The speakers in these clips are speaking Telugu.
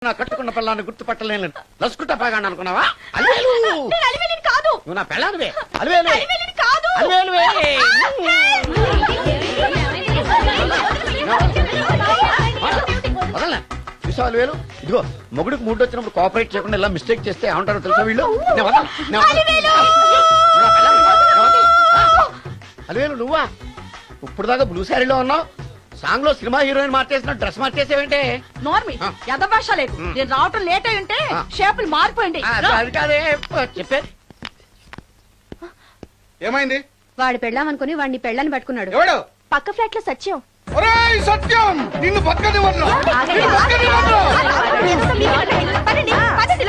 నా కట్టుకున్న పిల్లాన్ని గుర్తుపట్టలేను లసుకుంటా పాగాను అనుకున్నావా? అలివేలు కాదు, నువ్వు నా పిల్లానివే. అలివేలు కాదు. అలివేలువే. వదలనా చూసావు అలివేలు? ఇదిగో మొగుడికి మూడు వచ్చినప్పుడు కోఆపరేట్ చేయకుండా ఇలా మిస్టేక్ చేస్తే ఏమంటారో తెలుసా వీళ్ళు? అలివేలు నువ్వా? ఇప్పుడు దాకా బ్లూ శారీలో ఉన్నావు, సాంగ్ లో సినిమా హీరోయిన్ మార్చేసిన డ్రెస్ మార్చేసేవేంటే? నార్మల్ యథభాష లేదు. నేను రావటం లేట్ అయి ఉంటే షేపులు మారిపోయింది. అది కాదే చెప్పే. ఏమైంది? వాడు పెళ్ళామనుకుని వాడిని పెళ్ళని పట్టుకున్నాడు. ఎవడు? పక్క ఫ్లాట్ లో సత్యం. ఒరేయ్ సత్యం, నిన్ను బతకనివ్వను.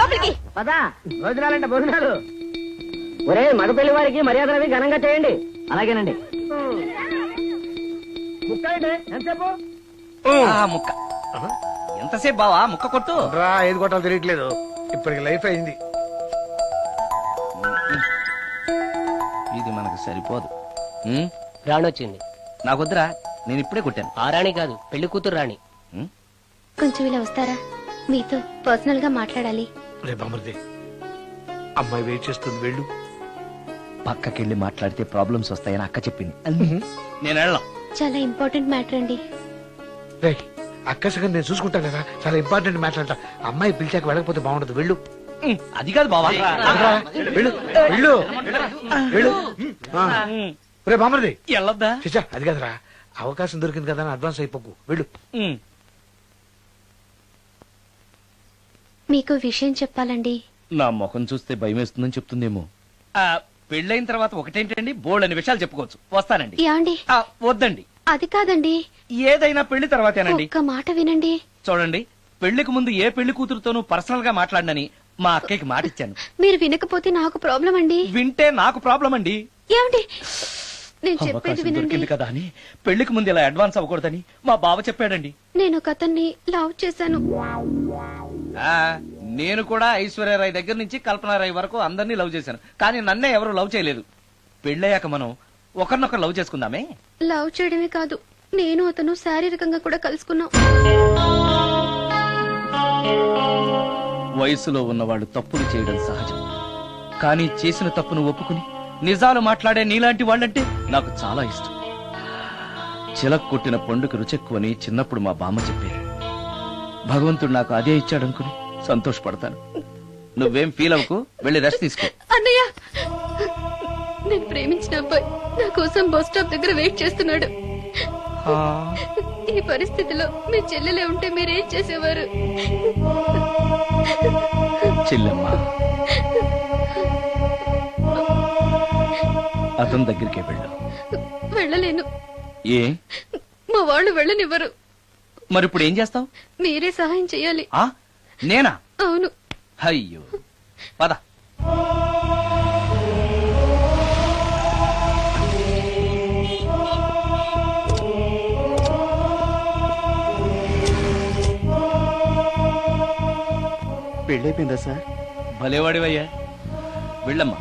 లోపలికి పదా భోజనాలంటే భోజనాలు. ఒరే మగ పెళ్లి వారికి మర్యాదలవి ఘనంగా చేయండి. అలాగేనండి. ముక్క ఎంతసేపు? ముక్క ఎంతసేపు బావా? ముక్క కొట్టు. రా, ఏది కొట్టాలో తెలియట్లేదు. ఇప్పటికి లైఫ్ అయింది. ఇది మనకు సరిపోదు. రాణొచ్చింది. నాకొద్దురా, నేను ఇప్పుడే కొట్టాను. ఆ రాణి కాదు, పెళ్లి కూతురు రాణి. కొంచెం ఇలా వస్తారా? మీతో పర్సనల్ గా మాట్లాడాలి. రేపు అమృతి అమ్మాయి వెయిట్ చేస్తుంది, వెళ్ళు. పక్కకెళ్ళి మాట్లాడితే ప్రాబ్లమ్స్ వస్తాయని అక్క చెప్పింది. నేను వెళ్ళాం. చాలా ఇంపార్టెంట్ మ్యాటర్ అండి. రే అక్కసగా నేను చూసుకుంటాను కదా, చాలా ఇంపార్టెంట్ మ్యాటర్ అంట. అమ్మాయి పిలిచాక వెళ్ళకపోతే బాగుండదు, వెళ్ళు. అది కాదు బావా. వెళ్ళు వెళ్ళు వెళ్ళు. రేపు అమృతి వెళ్ళొద్దా? చిచ్చా, అది కదరా, అవకాశం దొరికింది కదా అని అడ్వాన్స్ అయిపోకు, వెళ్ళు. మీకు విషయం చెప్పాలండి. నా ముఖం చూస్తే భయం వేస్తుందని చెప్తుందేమో. పెళ్ళైన తర్వాత ఒకటేంటండి, బోల్డ్ అనే విషయాలు చెప్పుకోవచ్చు. వస్తానండి. యాండి వద్దండి, అది కాదండి, ఏదైనా పెళ్లి తర్వాతేనండి. ఒక్క మాట వినండి. చూడండి, పెళ్లికి ముందు ఏ పెళ్లి కూతురుతోనూ పర్సనల్ గా మాట్లాడనని మా అక్కకి మాట ఇచ్చాను. మీరు వినకపోతే నాకు ప్రాబ్లం అండి. వింటే నాకు ప్రాబ్లం అండి. ఏమండి, నేను చెప్పేది అవకాశం వినండి. దొరికింది కదా అని పెళ్లికి ముందు ఇలా అడ్వాన్స్ అవ్వకూడదని మా బావ చెప్పాడండి. నేను ఒక అతన్ని లవ్ చేశాను. నేను కూడా ఐశ్వర్యరాయ్ దగ్గర నుంచి కల్పనారాయ్ వరకు అందరినీ లవ్ చేశాను, కానీ నన్నే ఎవరు లవ్ చేయలేదు. పెళ్ళయ్యాక మనం ఒకరినొకరు లవ్ చేసుకుందామే. లవ్ చేయడమే కాదు, నేను అతను శారీరకంగా కూడా కలుసుకున్నాం. వయసులో ఉన్నవాళ్ళు తప్పులు చేయడం సహజం, కానీ చేసిన తప్పును ఒప్పుకుని నిజాలు మాట్లాడే నీలాంటి వాళ్ళంటే నాకు చాలా ఇష్టం. చిలక్ కొట్టిన పండుగ రుచెక్కువని చిన్నప్పుడు మా బామ్మ చెప్పేది. భగవంతుడు నాకు అదే ఇచ్చాడనుకుని సంతోషపడతాను. నువ్వేం ఫీల్ అవ్వకు, వెళ్ళి రెస్ట్ తీసుకో. అన్నయ్య, నేను ప్రేమించిన అబ్బాయి నా కోసం బస్ స్టాప్ దగ్గర వెయిట్ చేస్తున్నాడు. ఈ పరిస్థితిలో మీ చెల్లెలే ఉంటే మీరేం చేసేవారు? చెల్లెమ్మ, అతని దగ్గరికే వెళ్ళు. వెళ్ళలేను, ఏ? మా వాళ్ళు వెళ్ళనివ్వరు. మరి ఇప్పుడు ఏం చేస్తావు? మీరే సహాయం చెయ్యాలి. నేనా? అవును. అయ్యో, పద. పెళ్ళైపోయిందా సార్? భలేవాడివయ్యా, వెళ్ళమ్మా.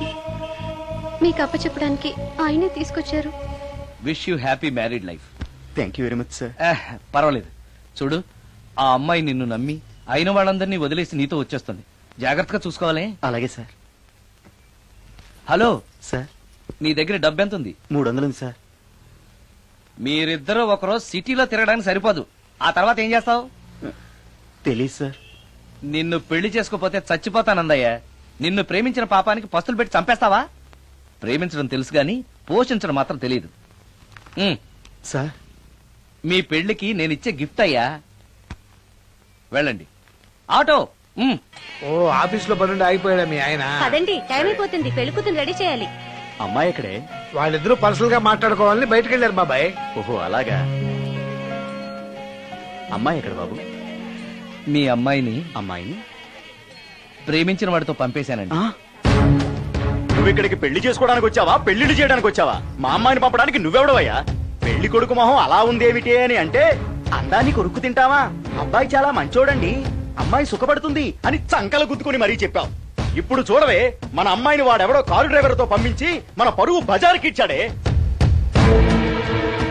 మీకు అప్పచెప్పడానికి ఆయనే తీసుకొచ్చారు. Wish you happy married life. Thank you very much sir. పర్వాలేదు. చూడు, ఆ అమ్మాయి నిన్ను నమ్మి అయిన వాళ్ళందరినీ వదిలేసి నీతో వచ్చేస్తుంది. జాగ్రత్తగా చూసుకోవాలి. అలాగే సార్. హలో సార్, నీ దగ్గర డబ్బు ఎంత ఉంది? 300 ఉంది సార్. మీరిద్దరూ ఒకరోజు సిటీలో తిరగడానికి సరిపోదు. ఆ తర్వాత ఏం చేస్తావు? తెలీదు సార్. నిన్ను పెళ్లి చేసుకోపోతే చచ్చిపోతానందయ్యా. నిన్ను ప్రేమించిన పాపానికి పస్తులు పెట్టి చంపేస్తావా? ప్రేమించడం తెలుసు గాని పోషించడం మాత్రం తెలియదు. సార్, మీ పెళ్లికి నేనిచ్చే గిఫ్ట్ అయ్యా. వెళ్ళండి. ఆటో. ఓ, ఆఫీస్ లో పనుండి ఆగిపోయాడా మీ ఆయన? పదండి, టైం అయిపోతుంది. పెళ్లి కూతురు రెడీ చేయాలి. అమ్మాయి ఎక్కడే? వాళ్ళిద్దరూ పర్సనల్ గా మాట్లాడుకోవాలని బయటకు వెళ్ళారు బాబాయ్. ఓహో అలాగా. అమ్మాయి ఎక్కడ బాబు? మీ అమ్మాయిని అమ్మాయిని ప్రేమించిన వాడితో పంపేశానండి. నువ్వు ఇక్కడికి పెళ్లి చేసుకోవడానికి వచ్చావా, పెళ్లిళ్ళు చేయడానికి వచ్చావా? మా అమ్మాయిని పంపడానికి నువ్వెవడవయ్యా? పెళ్లి కొడుకు మొహం అలా ఉందేమిటి అని అంటే, అందాన్ని కొరుక్కు తింటావా? అబ్బాయి చాలా మంచోడండి, అమ్మాయి సుఖపడుతుంది అని చంకల గుద్దుకుని మరీ చెప్పావు. ఇప్పుడు చూడవే, మన అమ్మాయిని వాడెవడో కారు డ్రైవర్ తో పంపించి మన పరువు బజారుకిచ్చాడే.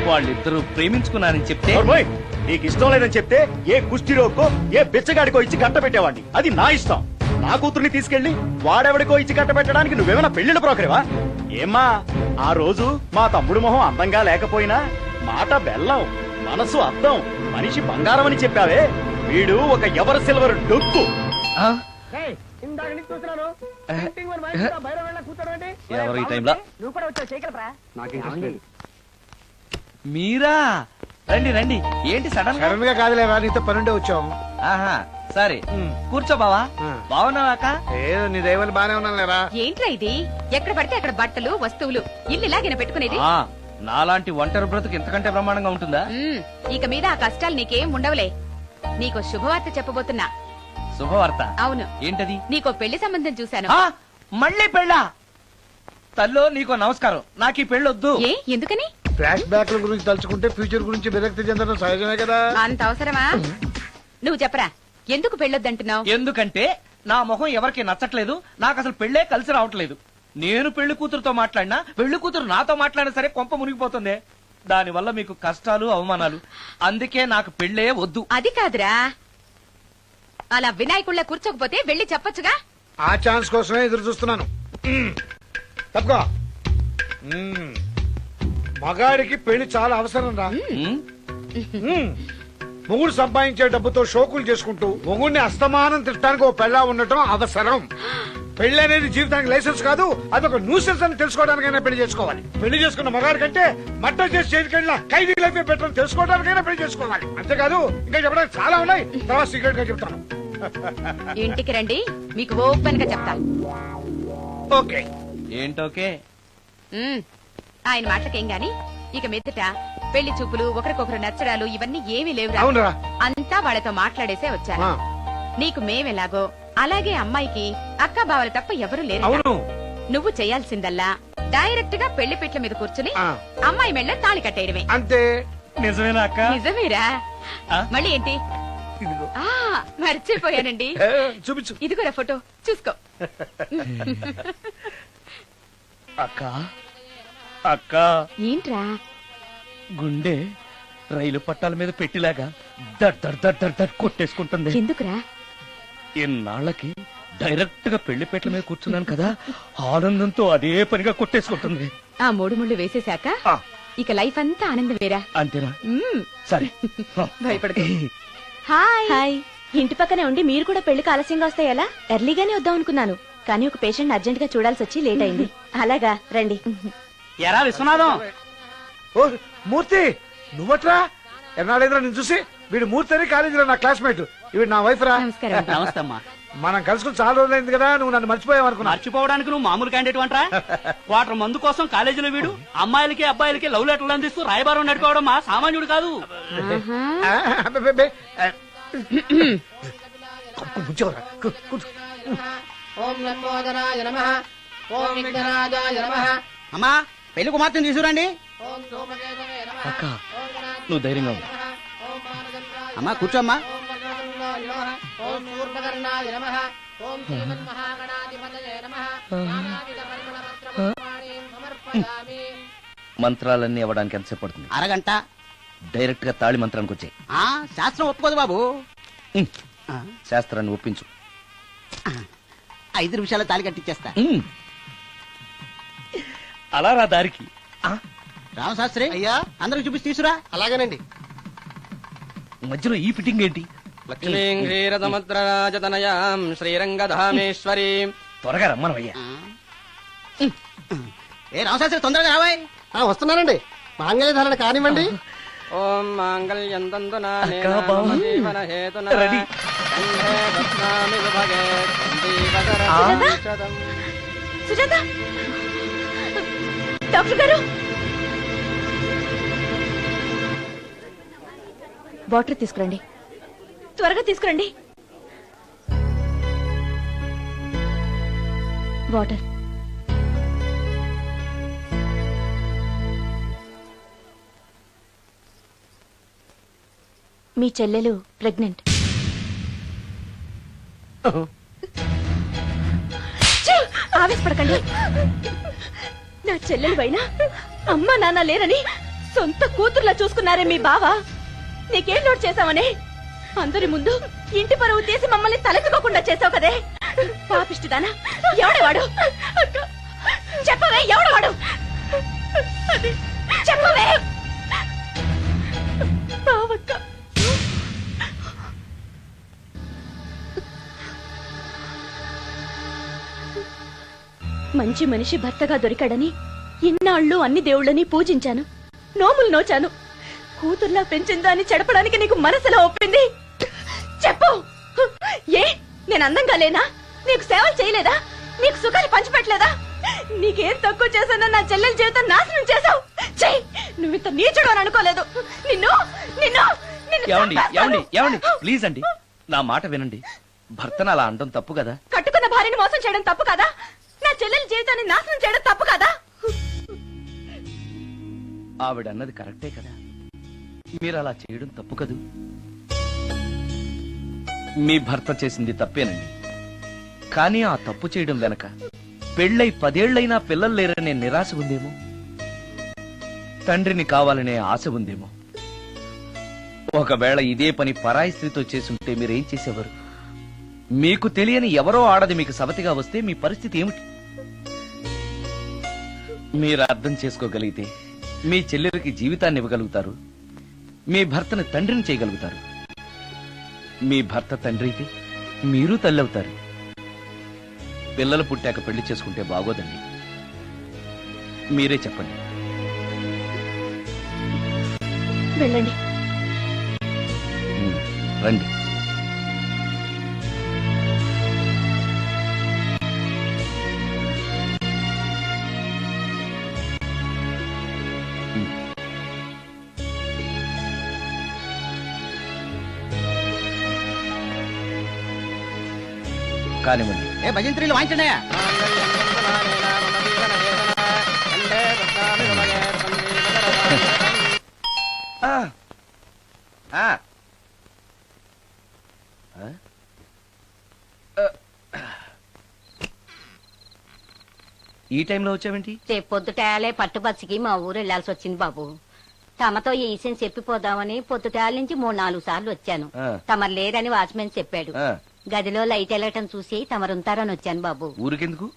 వాళ్ళిద్దరూ ప్రేమించుకున్నారని చెప్తే నోర్మోయ్, నీకు ఇష్టం లేదని చెప్తే ఏ కుష్టిరోకో ఏ బిచ్చగాడికో ఇచ్చి కట్ట పెట్టేవాడిని. అది నా ఇష్టం. నా కూతుర్ని తీసుకెళ్లి వాడెవడికో ఇచ్చి కట్ట పెట్టడానికి నువ్వేమైనా పెళ్లిళ్ళ బ్రోకరేవా? ఏమ్మా, ఆ రోజు మా తమ్ముడు మొహం అందంగా లేకపోయినా మాట బెల్లం, మనసు అద్దం, మనిషి బంగారం అని చెప్పావే. వీడు ఒక ఎవరు సిల్వర్ డొక్కు. ఆ? ఇందాక నుంచి చూస్తున్నాను పెయింటింగ్ మరి మైక్ లో బయట వెళ్ళ కూర్చోండి. ఎవరు ఈ టైంలో? నువ్వు కూడా వచ్చావు చేయగలరా? మీరా? రండి రండి. ఏంటి సడన్ గా? సడన్ గా కాదులేవా, నీతో పనుండే వచ్చాం. ఆహా, సరే కూర్చో బావా. బాగున్నావాక? ఏదో నీ దైవాలు బానే ఉన్నాను లేరా. ఏంట్రా ఇది? ఎక్కడ పడితే అక్కడ బట్టలు వస్తువులు ఇల్లు ఇలాగిన పెట్టుకునేది. నాలాంటి ఒంటరి బ్రతుకు ఎంతకంటే బ్రహ్మాండంగా ఉంటుందా? ఇక మీద ఆ కష్టాలు నీకేం ఉండవులే. నీకో శుభవార్త చెప్పబోతున్నా. శుభవార్త? అవును. ఏంటది? నీకో పెళ్లి సంబంధం చూశాను. ఆ, మళ్ళీ పెళ్ళా? తల్లో నీకో నమస్కారం, నాకు ఈ పెళ్ళొద్దు. ఏ ఎందుకని? ఫ్లాష్ బ్యాక్ గురించి తలుచుకుంటే ఫ్యూచర్ గురించి విరక్తి చెందడం సహజమే కదా. అంత అవసరమా? నువ్వు చెప్పరా, ఎందుకు పెళ్ళొద్దంటున్నావు? ఎందుకంటే నా మొహం ఎవరికి నచ్చట్లేదు, నాకు అసలు పెళ్ళే కలిసి రావట్లేదు. నేను పెళ్లి కూతురుతో మాట్లాడినా, పెళ్లి కూతురు నాతో మాట్లాడినా సరే కొంప మునిగిపోతుంది. దానివల్ల మీకు కష్టాలు అవమానాలు. అందుకే నాకు పెళ్ళే వద్దు. అది కాదురా, అలా వినాయకుళ్ళ కూర్చోకపోతే వెళ్ళి చెప్పొచ్చుగా. ఆ ఛాన్స్ కోసమే ఎదురు చూస్తున్నాను. తప్పుకో. మగాడికి పెళ్లి చాలా అవసరం రా. మొగుడు సంపాదించే డబ్బుతో షోకులు చేసుకుంటూ మొగుడిని అస్తమానం తిట్టడానికి ఓ పెళ్ళా ఉండటం అవసరం. పెళ్లి అనేది జీవితానికి లైసెన్స్ కాదు, అదొక న్యూసెన్స్ అని తెలుసుకోవడానికైనా పెళ్లి చేసుకోవాలి. పెళ్లి చేసుకున్న మగాడి కంటే మట్టం చేసి చేతికెళ్ళిన ఖైదీ లైఫ్ బెటర్ అని తెలుసుకోవడానికైనా పెళ్లి చేసుకోవాలి. అంతేకాదు ఇంకా చెప్పడానికి చాలా ఉన్నాయి, తర్వాత సీక్రెట్ గా చెప్తాను. ఇంటికి రండి, మీకు ఓపెన్ గా చెప్తాను. ఓకే. ఏంటోకే? ఆయన మాటలకేం గాని ఇక మీదట పెళ్లి చూపులు, ఒకరికొకరు నచ్చడాలు ఇవన్నీ ఏమీ లేవు. అవునరా. అంతా వాళ్ళతో మాట్లాడేసే వచ్చాను. ఆ. నీకు మేమెలాగో అలాగే అమ్మాయికి అక్క బావలు తప్ప ఎవరు లేరు. అవును. నువ్వు చేయాల్సిందల్లా డైరెక్ట్ గా పెళ్లి పీటల మీద కూర్చుని ఆ. అమ్మాయి మెళ్ళ తాళి కట్టేయడమే. అంతే. నిజమేనా అక్క? నిజమేరా. ఆ? మళ్ళీ ఏంటి? ఇదిగో. ఆ మర్చిపోయానండి. చూపించు. ఇదిగోరా ఫోటో చూసుకో. అక్క అక్క, ఏంట్రా? గుండె రైలు పట్టాల మీద పెట్టిలాగా దడ్ దడ్ దడ్ దడ్ దడ్ కొట్టేసుకుంటుంది. ఎందుకురా? ఇన్నాళ్ళకి డైరెక్ట్ గా పెళ్లిపేటల మీద కూర్చున్నాను కదా, ఆనందంతో అదే పనిగా కొట్టేసుకుంటుంది. ఆ 3 ముళ్ళు వేసేశాక ఆ. ఇక లైఫ్ అంతా ఆనందమేరా. అంతేనా? సరే. భయపడకు. హాయ్. ఇంటి పక్కనే ఉండి మీరు కూడా పెళ్లికి ఆలస్యంగా వస్తే ఎలా? ఎర్లీగానే వద్దాం అనుకున్నాను, కానీ ఒక పేషెంట్ అర్జెంట్ గా చూడాల్సి వచ్చి లేట్ అయింది. అలాగా రండి. ఎరా విశ్వనాథం. ఓ మూర్తి, నువ్వట్రా? ఎన్నాడైందిరా నేను చూసి. వీడు మూర్తి అని కాలేజీలో నా క్లాస్మేట్, ఇవి నా వైఫ్ రా. నమస్కారం. నమస్తే అమ్మా. మనం కలుసుకుని చాలా రోజులైంది కదా, నువ్వు నన్ను మర్చిపోయావు అనుకున్నా. మర్చిపోవడానికి నువ్వు మామూలు క్యాండిడేట్ అంటరా? క్వార్టర్ మందు కోసం కాలేజీలో వీడు అమ్మాయిలకి అబ్బాయిలకి లవ్ లెటర్లు అందిస్తూ రాయబారం నడుకోవడం మా సామాన్యుడు కాదు. ఆ, అబ్బబ్బబ్బే. కూర్చోరా. కూర్చో. ఓం లంబోదరాయ నమః, ఓం విఘ్నరాజాయ నమః, అమ్మా పెళ్లి కుమార్తెను తీసుకురండి. ఓం ధూమకేతవే నమః, అక్క, నువ్వు ధైర్యంగా ఉంది. ఓం మానదండాయ అమ్మా కూర్చోమ్మా. ఓం వజ్రతుండాయ నమః, ఓం శూర్పకర్ణాయ నమః, ఓం శ్రీమన్మహాగణాధిపతయే నమః. నానావిధ పరిమళపత్రపుష్పాణీం సమర్పయామి. మంత్రాలన్నీ అవ్వడానికి ఎంతసేపు పడుతుంది? అరగంట. డైరెక్ట్ గా తాళి మంత్రానికి వచ్చాయి. శాస్త్రం ఒప్పుకోదు బాబు. శాస్త్రాన్ని ఒప్పించు. 5 నిమిషాలు తాళి కట్టించేస్తా. అలా రా దారికి. రామశాస్త్రి అయ్యా అందరికి చూపిస్తే తీసురా. అలాగేనండి. మధ్యలో ఈ ఫిట్టింగ్ ఏంటి? లక్ష్మీం క్షీరసముద్రరాజతనయాం శ్రీరంగధామేశ్వరీం. త్వరగా రమ్మనవయ్యా. ఏ రామశాస్త్రి తొందరగా రావాయ్. వస్తున్నానండి. మాంగళ్య ధారణ కానివ్వండి. ఓం మాంగళ్యం తంతునా అక్కా, బావ. జీవన హేతునా రెడీ. కంఠే బధ్నామి విభగే సందీపకరం. సుజాత, డాక్టర్ గారు, వాటర్ తీసుకురండి. త్వరగా తీసుకురండి. వాటర్. మీ చెల్లెలు ప్రెగ్నెంట్. ఆవేశపడకండి. నా చెల్లెలు అయినా అమ్మా నాన్న లేరని సొంత కూతుర్లా చూసుకున్నారే మీ బావ. నీకేం లోటు చేశావనే? అందరి ముందు ఇంటి పరువు తీసి మమ్మల్ని తలెత్తుకోకుండా చేసావు కదే. పాపిష్టిదానా, ఎవడవాడు? చెప్పవే, ఎవడవాడు? చెప్పవే. బావక్క, మంచి మనిషి భర్తగా దొరికాడని ఇన్నాళ్ళు అన్ని దేవుళ్ళని పూజించాను, నోములు నోచాను. కూతుర్లా పెంచిందా అని చెడపడానికి నీకు మనసులో ఒప్పింది. చెప్పు, ఏ నేను అందంగా లేనా? నీకు సేవలు చేయలేదా? నీకు సుఖాలు పంచిపెట్టలేదా? నీకేం తక్కువ చేశానో నా చెల్లెల జీవితం నాశనం చేశావు. చెయ్యి, నువ్వు ఇంత నీచుడు అని అనుకోలేదు. నిన్ను నిన్ను ఏమండి ఏమండి ఏమండి ప్లీజ్ అండి, నా మాట వినండి. భర్తను అలా అనడం తప్పు కదా. కట్టుకున్న భార్యని మోసం చేయడం తప్పు కదా? నా చెల్లెల జీవితాన్ని నాశనం చేయడం తప్పు కదా? ఆవిడ అన్నది కరెక్టే కదా. మీరు అలా చేయడం తప్పు కదూ. మీ భర్త చేసింది తప్పేనండి. కానీ ఆ తప్పు చేయడం వెనక పెళ్ళై 10 ఏళ్లైనా పిల్లలు లేరనే నిరాశ ఉందేమో, తండ్రిని కావాలనే ఆశ ఉందేమో. ఒకవేళ ఇదే పని పరాయి స్త్రీతో చేసుంటే మీరేం చేసేవారు? మీకు తెలియని ఎవరో ఆడది మీకు సవతిగా వస్తే మీ పరిస్థితి ఏమిటి? మీరు అర్థం చేసుకోగలిగితే మీ చెల్లెలకి జీవితాన్ని ఇవ్వగలుగుతారు, మీ భర్తను తండ్రిని చేయగలుగుతారు. మీ భర్త తండ్రి అయితే మీరు తల్లి అవుతారు. పిల్లలు పుట్టాక పెళ్లి చేసుకుంటే బాగోదండి. మీరే చెప్పండి. వెళ్ళండి. రండి. కానివ్వండి. ఏ భజంత్రీలు వాయించండి. ఈ టైంలో వచ్చావేంటి? పొద్దుటాలే పట్టుబచ్చికి మా ఊరు వెళ్లాల్సి వచ్చింది బాబు. తమతో ఈ విషయం చెప్పిపోదామని పొద్దుటాల నుంచి 3-4 సార్లు వచ్చాను. తమరు లేరని వాచ్మెన్ చెప్పాడు. గదిలో లైట్ వెళ్ళటం చూసి తమరుంటారని వచ్చాను బాబు. ఊరికెందుకు?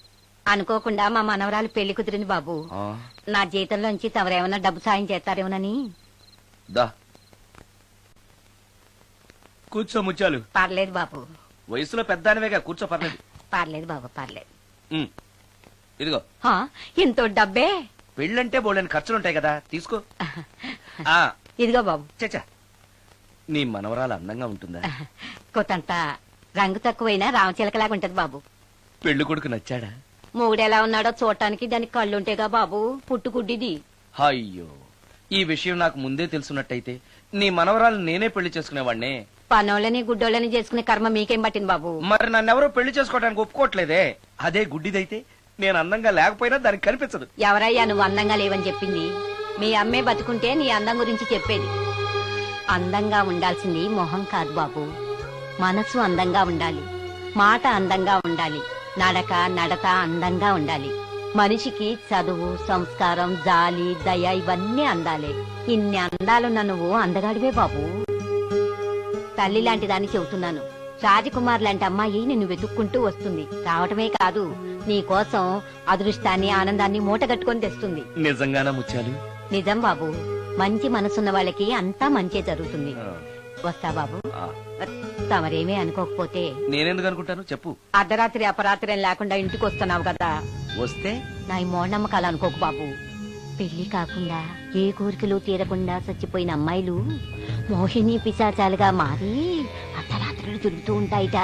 అనుకోకుండా మా మనవరాలు పెళ్లి కుదిరింది బాబు. నా జీతంలోంచి తమరేమన్నా డబ్బు సాయం చేస్తారేమోనని. దా కూర్చో ముచ్చాలు. పర్లేదు బాబు. వయసులో పెద్దానివేగా, కూర్చో. పర్లేదు. పర్లేదు బాబు, పర్లేదు. ఇదిగో. ఇంతో డబ్బే? పెళ్ళంటే బోళ్ళని ఖర్చులుంటాయి కదా, తీసుకో. ఇదిగో బాబు. చచ్చా, నీ మనవరాలు అందంగా ఉంటుందా? కొత్తంత రంగు తక్కువైనా రామచిలకలాగా ఉంటది బాబు. పెళ్లి కొడుకు నచ్చాడా? మూడెలా ఉన్నాడో చూడటానికి దానికి కళ్ళుంటేగా బాబు, పుట్టుగుడ్డిది. అయ్యో, ఈ విషయం నాకు ముందే తెలుసున్నట్టయితే నీ మనవరాలు నేనే పెళ్లి చేసుకునేవాడినే. పనోళ్ళని గుడ్డోళ్ళని చేసుకునే కర్మ మీకేం పట్టింది బాబు? మరి నన్నెవరో పెళ్లి చేసుకోవడానికి ఒప్పుకోవట్లేదే. అదే గుడ్డిదైతే నేను అందంగా లేకపోయినా దానికి కనిపించదు. ఎవరయ్యా నువ్వు అందంగా లేవని చెప్పింది? మీ అమ్మే బతుకుంటే నీ అందం గురించి చెప్పేది. అందంగా ఉండాల్సింది మొహం కాదు బాబు, మనసు అందంగా ఉండాలి, మాట అందంగా ఉండాలి, నడక అందంగా ఉండాలి. మనిషికి చదువు, సంస్కారం, జాలి, దయ ఇవన్నీ అందాలే. ఇన్ని అందాలున్న నువ్వు అందగాడివే బాబు. తల్లి లాంటి దాన్ని చెబుతున్నాను. రాజకుమార్ లాంటి అమ్మాయి నిన్ను వెతుక్కుంటూ వస్తుంది. రావటమే కాదు, నీ కోసం అదృష్టాన్ని, ఆనందాన్ని మూటగట్టుకొని తెస్తుంది. నిజంగానా ముత్యాలు? నిజం బాబు. మంచి మనసున్న వాళ్ళకి అంతా మంచే జరుగుతుంది. వస్తా బాబు. తమరేమీ అనుకోకపోతే. నేనెందుకు అనుకుంటాను చెప్పు. అర్ధరాత్రి అపరాత్రి లేకుండా ఇంటికి వస్తున్నావు కదా, వస్తే నా ఈ మూఢనమ్మకాలు అనుకోకు బాబు. పెళ్లి కాకుండా ఏ కోరికలు తీరకుండా చచ్చిపోయిన అమ్మాయిలు మోహిని పిశాచాలుగా మారి అర్ధరాత్రులు తిరుగుతూ ఉంటాయిట.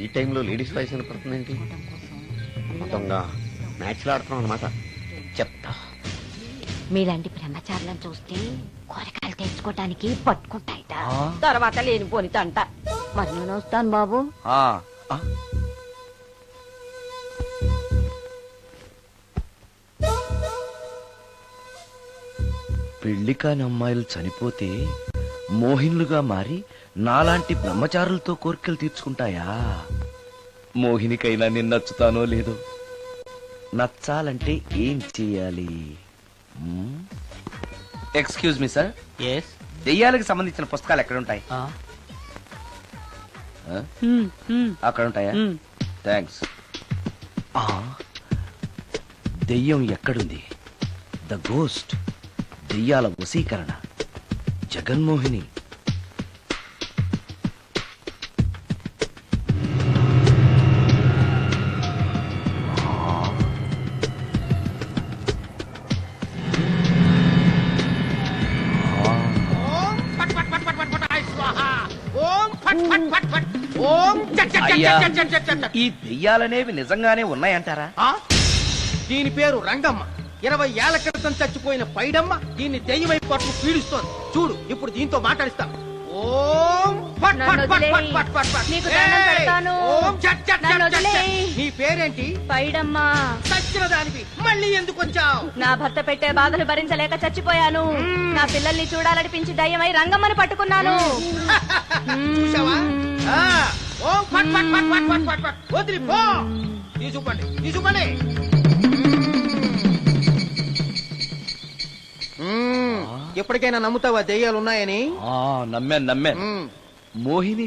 ఈ టైంలో లేడీస్ వాయిస్ వినపడుతుందేంటి? మొత్తంగా మ్యాచ్లు ఆడుతున్నాం అనమాట. చెప్తా. మీలాంటి బ్రహ్మచారులను చూస్తే కోరికలు తెచ్చుకోవటానికి పట్టుకుంటాయిట. తర్వాత లేనిపోని తంట. మరి నేను వస్తాను బాబు. పెళ్లి కాని అమ్మాయిలు చనిపోతే మోహినులుగా మారి నాలాంటి బ్రహ్మచారులతో కోరికలు తీర్చుకుంటాయా? మోహినికైనా నేను నచ్చుతానో లేదో. నచ్చాలంటే ఏం చెయ్యాలి? ఎక్స్క్యూజ్ మీ సార్, ఎస్ దెయ్యాలకు సంబంధించిన పుస్తకాలు ఎక్కడ ఉంటాయి? అక్కడ ఉంటాయా? థ్యాంక్స్. దెయ్యం ఎక్కడుంది? ద గోస్ట్, దెయ్యాల వశీకరణ, జగన్మోహిని. అయ్యా, ఈ దెయ్యాలనేవి నిజంగానే ఉన్నాయంటారా? దీని పేరు రంగమ్మ. 20 ఏళ్ల క్రితం చచ్చిపోయిన పైడమ్మ దీన్ని దెయ్యమై పట్టు పీడిస్తోంది. చూడు, ఇప్పుడు దీంతో మాట్లాడిస్తాను. ఓం ఫట్ ఫట్ ఫట్ ఫట్ ఫట్ ఫట్ ఫట్. నీకు దండం పెడతాను. ఓం చట్ చట్ నన్ను చట్ చట్. వదిలేయ్. నీ పేరేంటి? పైడమ్మా. చచ్చిన దానివి మళ్ళీ ఎందుకు వచ్చావు? నా భర్త పెట్టే బాధలు భరించలేక చచ్చిపోయాను. నా పిల్లల్ని చూడాలనిపించి దయ్యమై రంగమ్మని పట్టుకున్నాను. చూసావా? ఓం ఫట్ ఫట్ ఫట్ ఫట్ ఫట్ ఫట్ ఫట్. వదిలి పో. తీసుకుపండి, తీసుకుపండి. ఎప్పటికైనా నమ్ముతావా దెయ్యాలు ఉన్నాయని? నమ్మాను. మోహిని